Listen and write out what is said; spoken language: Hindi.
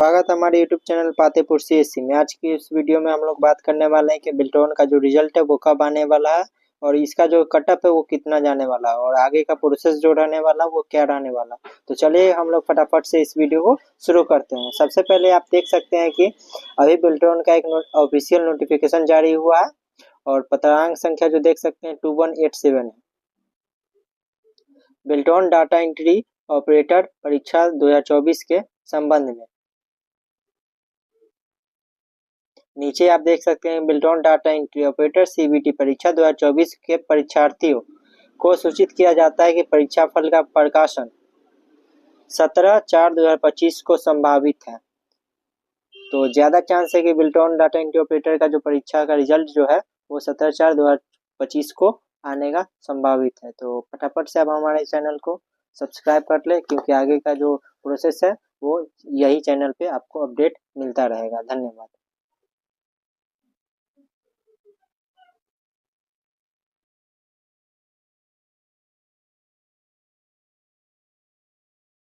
स्वागत है हमारे YouTube चैनल पातेपुर CSC में। आज की इस वीडियो में हम लोग बात करने वाले हैं कि बिल्टॉन का जो रिजल्ट है वो कब आने वाला है और इसका जो कटअप है वो कितना जाने वाला है और आगे का प्रोसेस जो रहने वाला है वो क्या रहने वाला। तो चलिए हम लोग फटाफट से इस वीडियो को शुरू करते हैं। सबसे पहले आप देख सकते हैं कि अभी बिल्टॉन का एक ऑफिशियल नोटिफिकेशन जारी हुआ है और पत्रांक संख्या जो देख सकते हैं 2187 है। बिल्टॉन डाटा एंट्री ऑपरेटर परीक्षा 2024 के संबंध में नीचे आप देख सकते हैं बिल्टॉन डाटा एंट्री ऑपरेटर CBT परीक्षा 2024 के परीक्षार्थियों को सूचित किया जाता है कि परीक्षा फल का प्रकाशन 17/4/2025 को संभावित है। तो ज़्यादा चांस है कि बिल्टॉन डाटा एंट्री ऑपरेटर का जो परीक्षा का रिजल्ट जो है वो 17/4/2025 को आने का संभावित है। तो फटाफट से आप हमारे चैनल को सब्सक्राइब कर ले क्योंकि आगे का जो प्रोसेस है वो यही चैनल पे आपको अपडेट मिलता रहेगा। धन्यवाद।